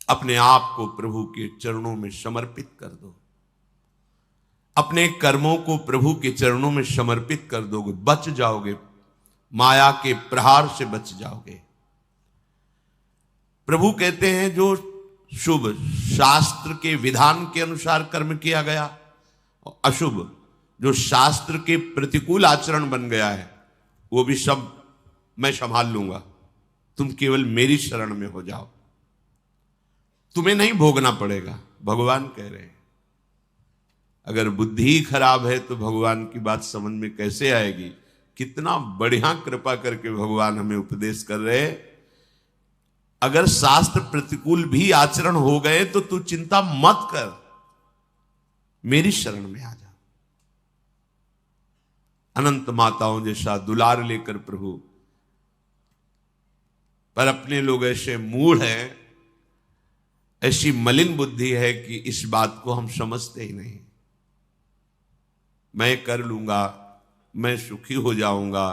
अपने आप को प्रभु के चरणों में समर्पित कर दो, अपने कर्मों को प्रभु के चरणों में समर्पित कर दोगे, बच जाओगे, माया के प्रहार से बच जाओगे। प्रभु कहते हैं जो शुभ शास्त्र के विधान के अनुसार कर्म किया गया और अशुभ जो शास्त्र के प्रतिकूल आचरण बन गया है वो भी सब मैं संभाल लूंगा, तुम केवल मेरी शरण में हो जाओ, तुम्हें नहीं भोगना पड़ेगा। भगवान कह रहे हैं। अगर बुद्धि ही खराब है तो भगवान की बात समझ में कैसे आएगी। कितना बढ़िया कृपा करके भगवान हमें उपदेश कर रहे हैं। अगर शास्त्र प्रतिकूल भी आचरण हो गए तो तू चिंता मत कर, मेरी शरण में आ जा। अनंत माताओं जैसा दुलार लेकर प्रभु, पर अपने लोग ऐसे मूढ़ हैं, ऐसी मलिन बुद्धि है कि इस बात को हम समझते ही नहीं। मैं कर लूंगा, मैं सुखी हो जाऊंगा,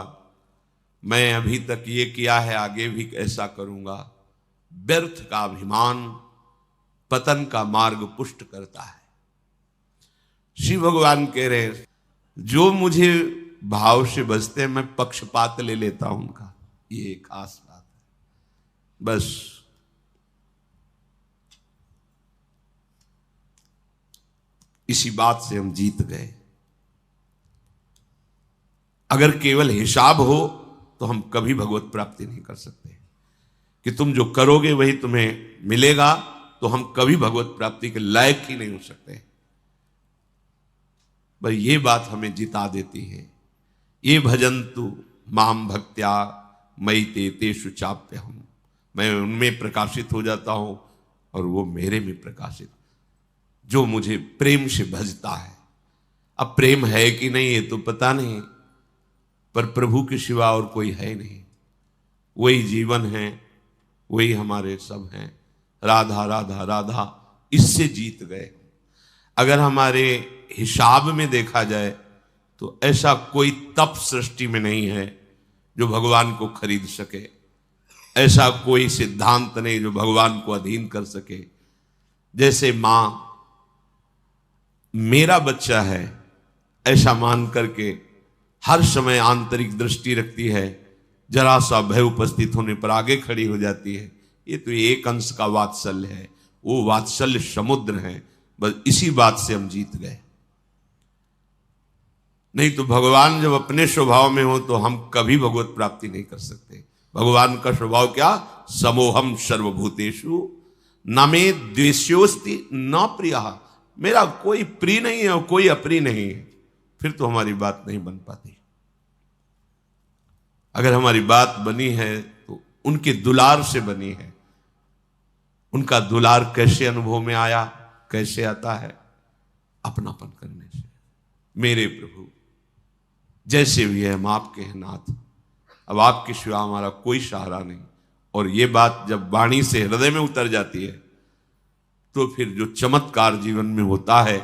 मैं अभी तक ये किया है आगे भी ऐसा करूंगा। व्यर्थ का अभिमान पतन का मार्ग पुष्ट करता है। श्री भगवान कह रहे हैं जो मुझे भाव से बसते हैं मैं पक्षपात ले लेता हूं उनका, ये खास बात है। बस इसी बात से हम जीत गए। अगर केवल हिसाब हो तो हम कभी भगवत प्राप्ति नहीं कर सकते कि तुम जो करोगे वही तुम्हें मिलेगा, तो हम कभी भगवत प्राप्ति के लायक ही नहीं हो सकते। पर ये बात हमें जिता देती है। ये भजन्तु माम भक्त्या मयि ते तेषु चाप्यहम्, मैं उनमें प्रकाशित हो जाता हूं और वो मेरे में प्रकाशित, जो मुझे प्रेम से भजता है। अब प्रेम है कि नहीं ये तो पता नहीं, पर प्रभु के सिवा और कोई है नहीं। वही जीवन है, वही हमारे सब हैं। राधा राधा राधा, इससे जीत गए। अगर हमारे हिसाब में देखा जाए तो ऐसा कोई तप सृष्टि में नहीं है जो भगवान को खरीद सके, ऐसा कोई सिद्धांत नहीं जो भगवान को अधीन कर सके। जैसे मां मेरा बच्चा है ऐसा मान करके हर समय आंतरिक दृष्टि रखती है, जरा सा भय उपस्थित होने पर आगे खड़ी हो जाती है। ये तो एक अंश का वात्सल्य है, वो वात्सल्य समुद्र है। बस इसी बात से हम जीत गए। नहीं तो भगवान जब अपने स्वभाव में हो तो हम कभी भगवत प्राप्ति नहीं कर सकते। भगवान का स्वभाव क्या? समोहम सर्वभूतेषु न मे द्वेष्योस्ति न प्रियः, मेरा कोई प्रिय नहीं है और कोई अप्रिय नहीं है। फिर तो हमारी बात नहीं बन पाती। अगर हमारी बात बनी है तो उनके दुलार से बनी है। उनका दुलार कैसे अनुभव में आया, कैसे आता है? अपनापन करने से। मेरे प्रभु जैसे भी है हम आपके हैं नाथ, अब आपके सिवा हमारा कोई सहारा नहीं। और ये बात जब वाणी से हृदय में उतर जाती है तो फिर जो चमत्कार जीवन में होता है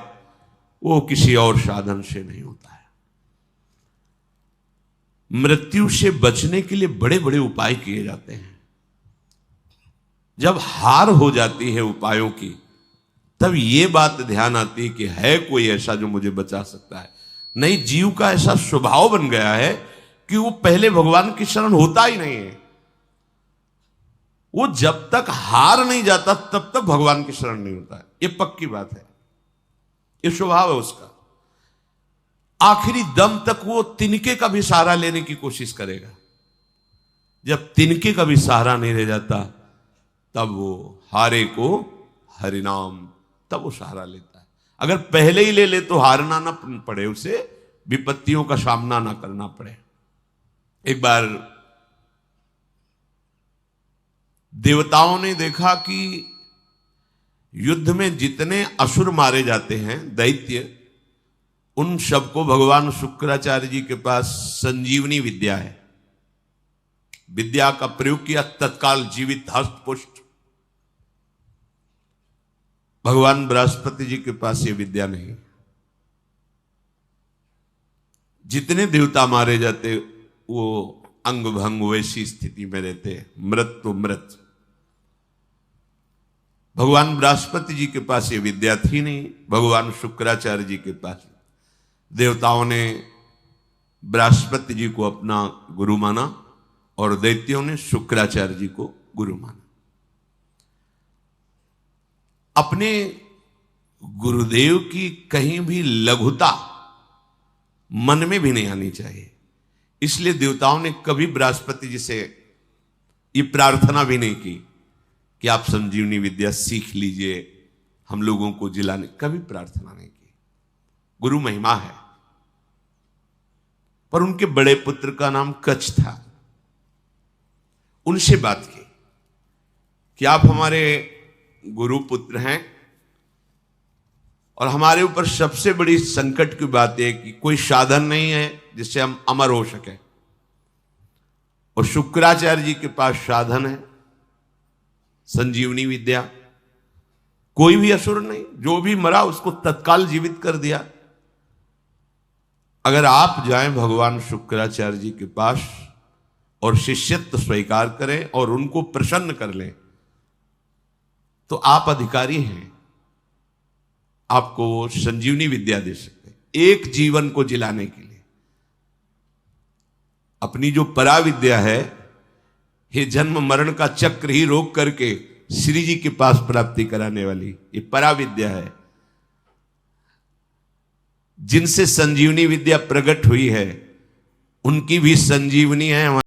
वो किसी और साधन से नहीं होता है। मृत्यु से बचने के लिए बड़े बड़े उपाय किए जाते हैं। जब हार हो जाती है उपायों की, तब ये बात ध्यान आती है कि है कोई ऐसा जो मुझे बचा सकता है। नहीं, जीव का ऐसा स्वभाव बन गया है कि वो पहले भगवान की शरण होता ही नहीं है। वो जब तक हार नहीं जाता तब तक भगवान की शरण नहीं होता है। ये पक्की बात है, ये स्वभाव है उसका। आखिरी दम तक वो तिनके का भी सहारा लेने की कोशिश करेगा। जब तिनके का भी सहारा नहीं रह जाता तब वो हारे को हरिनाम, तब वो सहारा लेता है। अगर पहले ही ले ले तो हारना ना पड़े, उसे विपत्तियों का सामना ना करना पड़े। एक बार देवताओं ने देखा कि युद्ध में जितने असुर मारे जाते हैं, दैत्य, उन सबको भगवान शुक्राचार्य जी के पास संजीवनी विद्या है। विद्या का प्रयोग किया, तत्काल जीवित हस्त पुष्ट। भगवान बृहस्पति जी के पास ये विद्या नहीं। जितने देवता मारे जाते वो अंग भंग वैसी स्थिति में रहते, मृत तो मृत। भगवान बृहस्पति जी के पास ये विद्या थी नहीं, भगवान शुक्राचार्य जी के पास। देवताओं ने बृहस्पति जी को अपना गुरु माना और दैत्यों ने शुक्राचार्य जी को गुरु माना। अपने गुरुदेव की कहीं भी लघुता मन में भी नहीं आनी चाहिए। इसलिए देवताओं ने कभी बृहस्पति जी से ये प्रार्थना भी नहीं की कि आप संजीवनी विद्या सीख लीजिए, हम लोगों को जिलाने, कभी प्रार्थना नहीं की। गुरु महिमा है। पर उनके बड़े पुत्र का नाम कच्छ था। उनसे बात की कि आप हमारे गुरु पुत्र हैं और हमारे ऊपर सबसे बड़ी संकट की बात है कि कोई साधन नहीं है जिससे हम अमर हो सके, और शुक्राचार्य जी के पास साधन है, संजीवनी विद्या। कोई भी असुर नहीं, जो भी मरा उसको तत्काल जीवित कर दिया। अगर आप जाएं भगवान शुक्राचार्य जी के पास और शिष्यत्व स्वीकार करें और उनको प्रसन्न कर लें, तो आप अधिकारी हैं, आपको वो संजीवनी विद्या दे सकते हैं एक जीवन को जिलाने के लिए। अपनी जो परा विद्या है, ये जन्म मरण का चक्र ही रोक करके श्री जी के पास प्राप्ति कराने वाली ये परा विद्या है। जिनसे संजीवनी विद्या प्रकट हुई है, उनकी भी संजीवनी है।